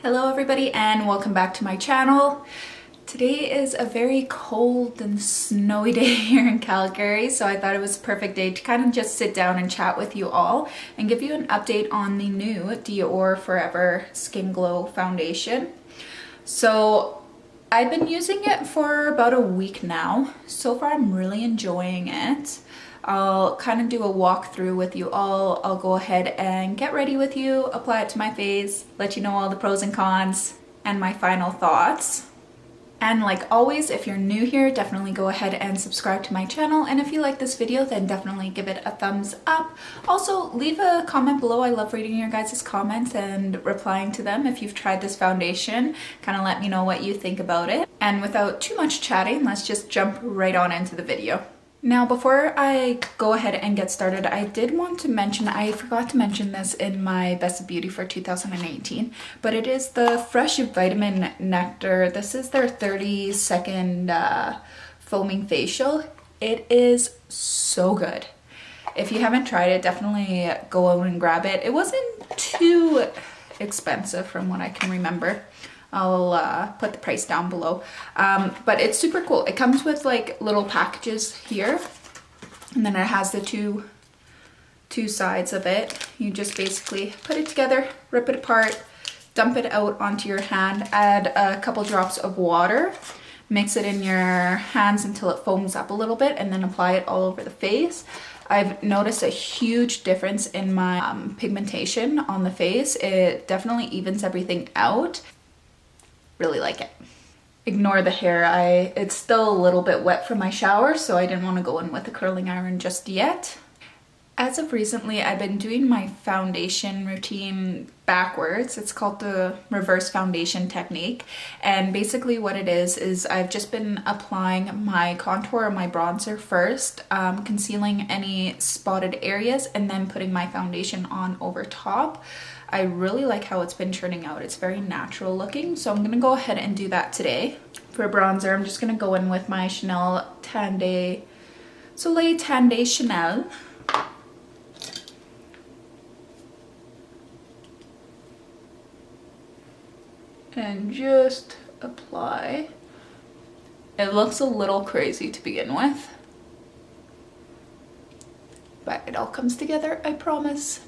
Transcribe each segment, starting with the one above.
Hello everybody and welcome back to my channel. Today is a very cold and snowy day here in Calgary, so I thought it was a perfect day to kind of just sit down and chat with you all and give you an update on the new Dior Forever Skin Glow Foundation. So I've been using it for about a week now. So far I'm really enjoying it. I'll kind of do a walkthrough with you all. I'll go ahead and get ready with you, apply it to my face, let you know all the pros and cons, and my final thoughts. And like always, if you're new here, definitely go ahead and subscribe to my channel. And if you like this video, then definitely give it a thumbs up. Also, leave a comment below. I love reading your guys' comments and replying to them. If you've tried this foundation, kind of let me know what you think about it. And without too much chatting, let's just jump right on into the video. Now, before I go ahead and get started, I did want to mention, I forgot to mention this in my Best of Beauty for 2018, but it is the Fresh Vitamin Nectar. This is their 30-second foaming facial. It is so good. If you haven't tried it, definitely go out and grab it. It wasn't too expensive from what I can remember. I'll put the price down below, but it's super cool. It comes with like little packages here, and then it has the two sides of it. You just basically put it together, rip it apart, dump it out onto your hand, add a couple drops of water, mix it in your hands until it foams up a little bit, and then apply it all over the face. I've noticed a huge difference in my pigmentation on the face. It definitely evens everything out. Really like it. Ignore the hair. It's still a little bit wet from my shower, so I didn't want to go in with a curling iron just yet. As of recently, I've been doing my foundation routine backwards. It's called the reverse foundation technique. And basically what it is I've just been applying my contour or my bronzer first, concealing any spotted areas, and then putting my foundation on over top. I really like how it's been turning out. It's very natural looking, so I'm gonna go ahead and do that today. For bronzer, I'm just gonna go in with my Chanel Soleil Tan de Chanel. And just apply. It looks a little crazy to begin with, but it all comes together, I promise.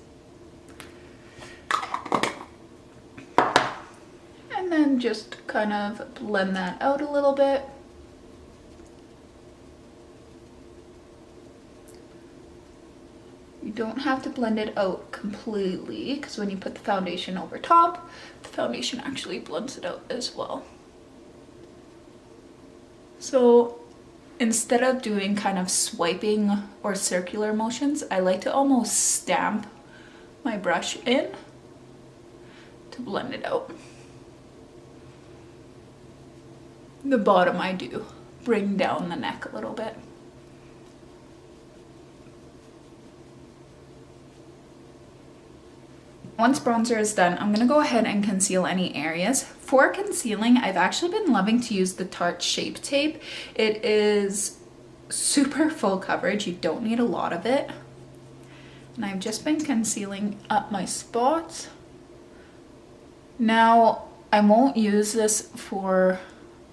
And then just kind of blend that out a little bit. You don't have to blend it out completely, because when you put the foundation over top, the foundation actually blends it out as well. So instead of doing kind of swiping or circular motions, I like to almost stamp my brush in to blend it out. The bottom I do bring down the neck a little bit. Once bronzer is done, I'm gonna go ahead and conceal any areas. For concealing, I've actually been loving to use the Tarte Shape Tape. It is super full coverage. You don't need a lot of it. And I've just been concealing up my spots. Now, I won't use this for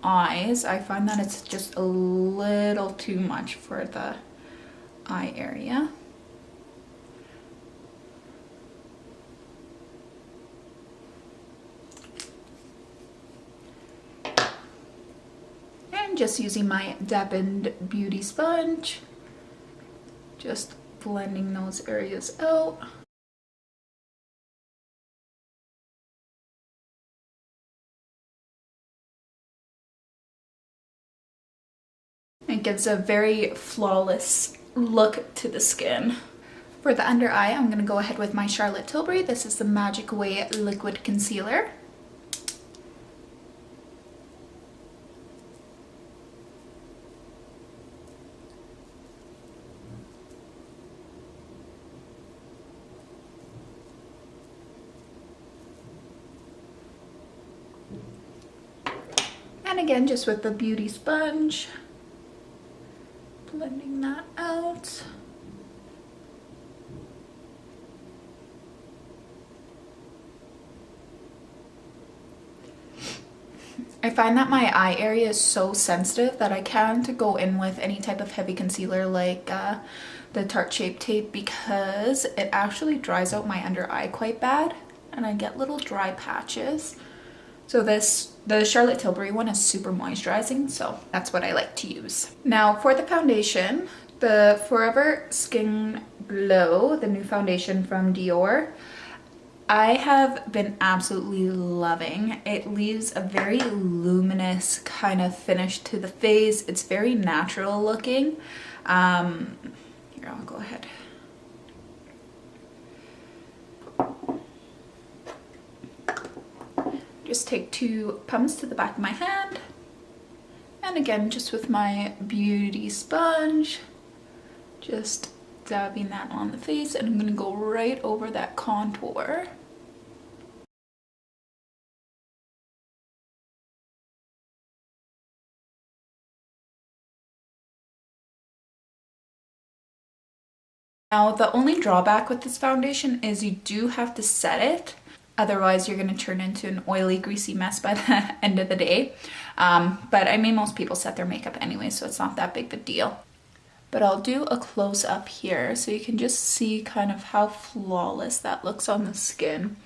eyes. I find that it's just a little too much for the eye area. And just using my dampened beauty sponge, just blending those areas out. It gives a very flawless look to the skin. For the under eye, I'm going to go ahead with my Charlotte Tilbury. This is the Magic Way Liquid Concealer. And again, just with the beauty sponge, blending that out. I find that my eye area is so sensitive that I can't go in with any type of heavy concealer like the Tarte Shape Tape, because it actually dries out my under eye quite bad and I get little dry patches. So the Charlotte Tilbury one is super moisturizing, so that's what I like to use. Now for the foundation, the Forever Skin Glow, the new foundation from Dior, I have been absolutely loving. It leaves a very luminous kind of finish to the face. It's very natural looking. Here, I'll go ahead. Just take 2 pumps to the back of my hand. And again, just with my beauty sponge, just dabbing that on the face, and I'm gonna go right over that contour. Now, the only drawback with this foundation is you do have to set it. Otherwise, you're going to turn into an oily, greasy mess by the end of the day. But I mean, most people set their makeup anyway, so it's not that big of a deal. But I'll do a close up here so you can just see kind of how flawless that looks on the skin.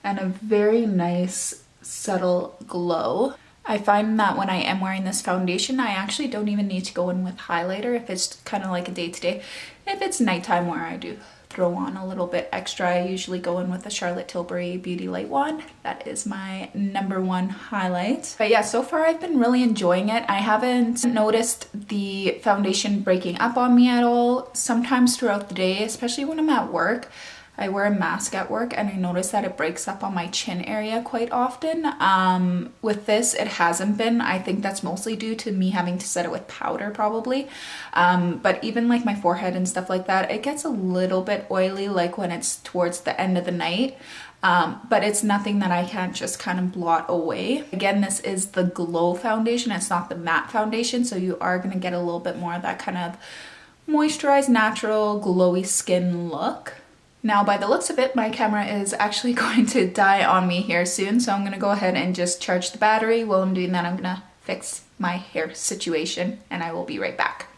And a very nice, subtle glow. I find that when I am wearing this foundation, I actually don't even need to go in with highlighter if it's kind of like a day-to-day. If it's nighttime where I do throw on a little bit extra, I usually go in with the Charlotte Tilbury Beauty Light wand. That is my #1 highlight. But yeah, so far I've been really enjoying it. I haven't noticed the foundation breaking up on me at all. Sometimes throughout the day, especially when I'm at work, I wear a mask at work and I notice that it breaks up on my chin area quite often. With this, it hasn't been. I think that's mostly due to me having to set it with powder probably. But even like my forehead and stuff like that, it gets a little bit oily like when it's towards the end of the night. But it's nothing that I can't just kind of blot away. Again, this is the Glow foundation. It's not the matte foundation. So you are going to get a little bit more of that kind of moisturized, natural, glowy skin look. Now, by the looks of it, my camera is actually going to die on me here soon, so I'm going to go ahead and just charge the battery. While I'm doing that, I'm going to fix my hair situation, and I will be right back.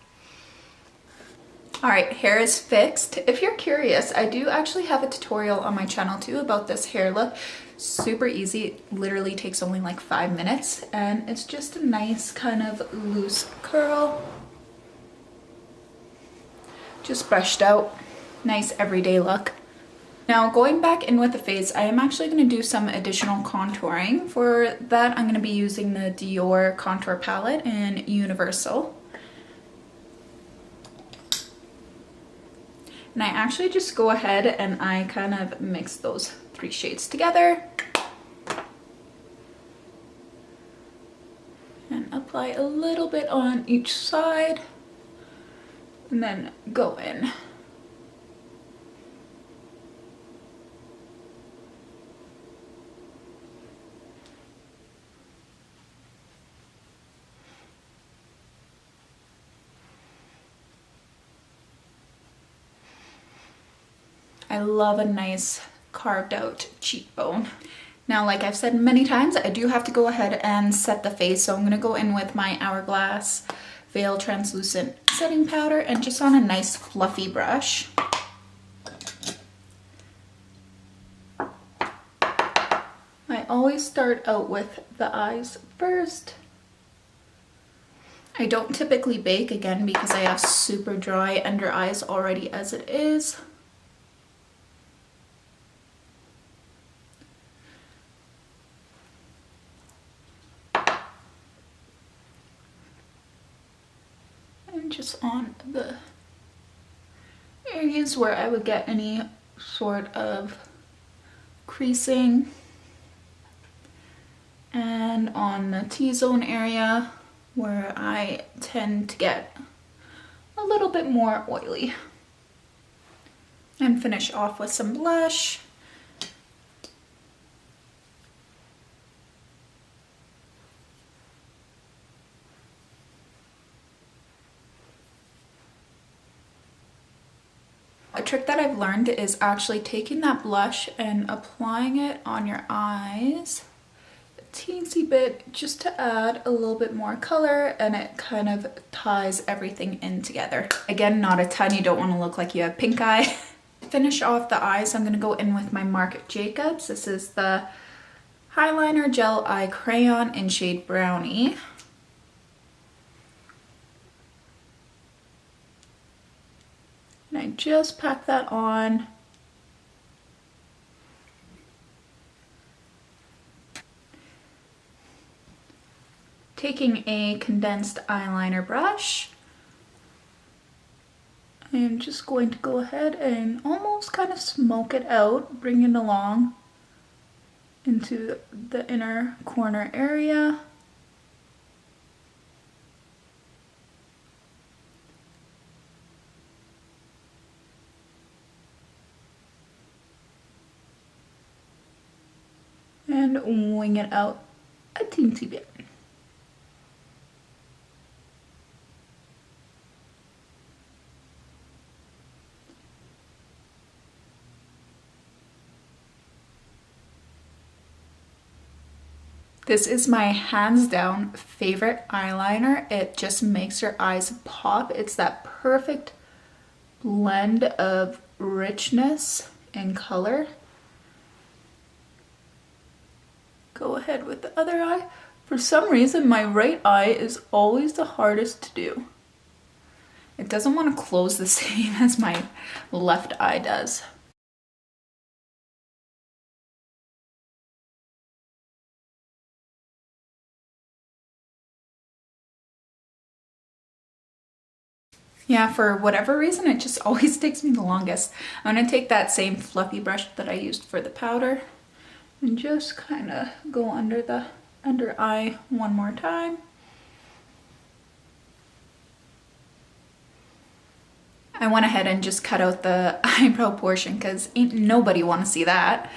All right, hair is fixed. If you're curious, I do actually have a tutorial on my channel too about this hair look. Super easy, it literally takes only like 5 minutes, and it's just a nice kind of loose curl. Just brushed out, nice everyday look. Now going back in with the face, I am actually going to do some additional contouring. For that, I'm going to be using the Dior contour palette in Universal. And I actually just go ahead and I kind of mix those 3 shades together. And apply a little bit on each side. And then go in. I love a nice carved out cheekbone. Now, like I've said many times, I do have to go ahead and set the face. So I'm gonna go in with my Hourglass Veil Translucent Setting Powder and just on a nice fluffy brush. I always start out with the eyes first. I don't typically bake, again, because I have super dry under eyes already as it is. And just on the areas where I would get any sort of creasing, and on the T-zone area where I tend to get a little bit more oily. And finish off with some blush. A trick that I've learned is actually taking that blush and applying it on your eyes teensy bit just to add a little bit more color, and it kind of ties everything in together. Again, not a ton, you don't want to look like you have pink eye. Finish off the eyes, I'm going to go in with my Marc Jacobs. This is the Highliner Gel Eye Crayon in shade Brownie. And I just pack that on. Taking a condensed eyeliner brush, I'm just going to go ahead and almost kind of smoke it out, bring it along into the inner corner area. And wing it out a teensy bit. This is my hands down favorite eyeliner. It just makes your eyes pop. It's that perfect blend of richness and color. Go ahead with the other eye. For some reason, my right eye is always the hardest to do. It doesn't want to close the same as my left eye does. Yeah, for whatever reason, it just always takes me the longest. I'm gonna take that same fluffy brush that I used for the powder and just kind of go under the under eye one more time. I went ahead and just cut out the eyebrow portion because ain't nobody want to see that.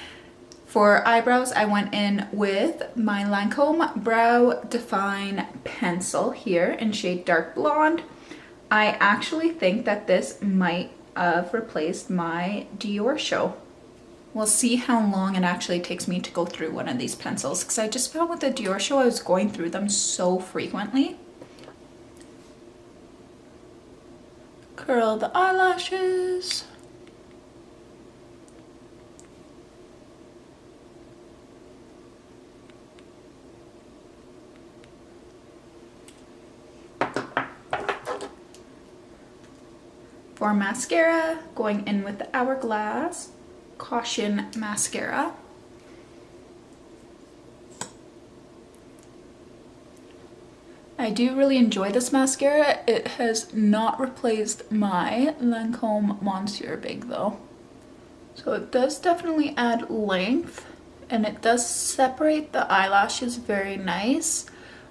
For eyebrows, I went in with my Lancome Brow Define Pencil here in shade Dark Blonde. I actually think that this might have replaced my Dior show. We'll see how long it actually takes me to go through one of these pencils, because I just found with the Dior show I was going through them so frequently. Curl the eyelashes. For mascara, going in with the Hourglass Caution Mascara. I do really enjoy this mascara. It has not replaced my Lancome Monsieur Big though. So it does definitely add length, and it does separate the eyelashes very nice.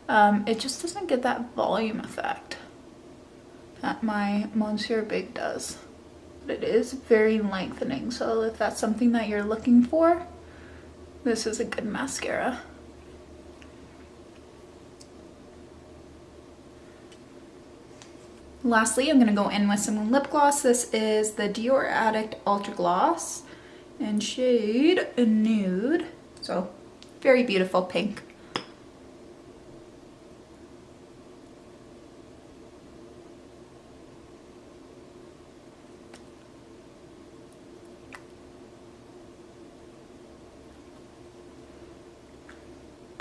It just doesn't get that volume effect that my Monsieur Big does. But it is very lengthening, so if that's something that you're looking for, this is a good mascara. Lastly, I'm going to go in with some lip gloss. This is the Dior Addict Ultra Gloss in shade Nude. So, very beautiful pink.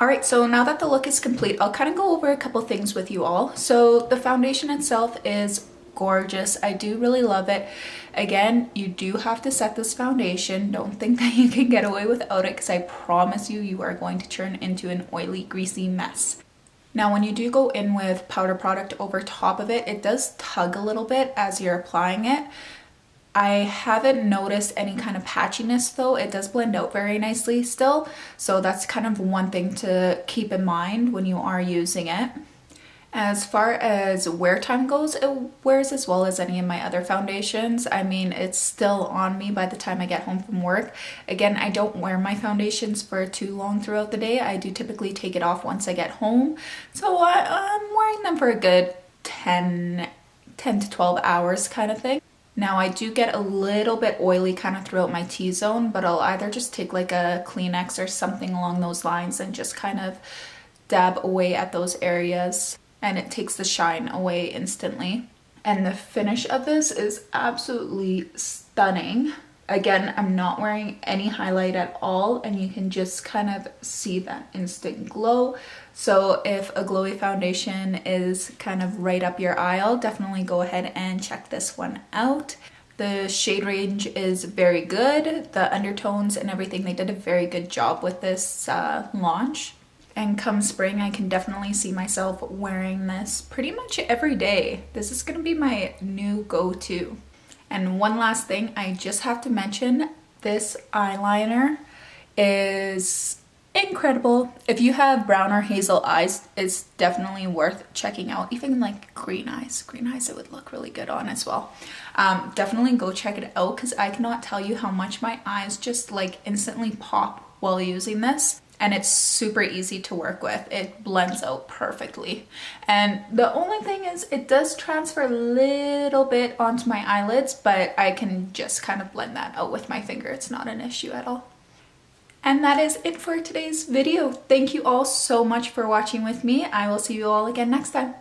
Alright, so now that the look is complete, I'll kind of go over a couple things with you all. So the foundation itself is gorgeous. I do really love it. Again, you do have to set this foundation. Don't think that you can get away without it, because I promise you, you are going to turn into an oily, greasy mess. Now, when you do go in with powder product over top of it, it does tug a little bit as you're applying it. I haven't noticed any kind of patchiness though. It does blend out very nicely still. So that's kind of one thing to keep in mind when you are using it. As far as wear time goes, it wears as well as any of my other foundations. I mean, it's still on me by the time I get home from work. Again, I don't wear my foundations for too long throughout the day. I do typically take it off once I get home. So I'm wearing them for a good 10 to 12 hours kind of thing. Now I do get a little bit oily kind of throughout my T-zone, but I'll either just take like a Kleenex or something along those lines and just kind of dab away at those areas, and it takes the shine away instantly. And the finish of this is absolutely stunning. Again, I'm not wearing any highlight at all, and you can just kind of see that instant glow. So if a glowy foundation is kind of right up your aisle, definitely go ahead and check this one out. The shade range is very good. The undertones and everything, they did a very good job with this launch. And come spring, I can definitely see myself wearing this pretty much every day. This is gonna be my new go-to. And one last thing, I just have to mention, this eyeliner is incredible. If you have brown or hazel eyes, it's definitely worth checking out. Even like green eyes it would look really good on as well. Definitely go check it out, because I cannot tell you how much my eyes just like instantly pop while using this. And it's super easy to work with. It blends out perfectly. And the only thing is it does transfer a little bit onto my eyelids, but I can just kind of blend that out with my finger. It's not an issue at all. And that is it for today's video. Thank you all so much for watching with me. I will see you all again next time.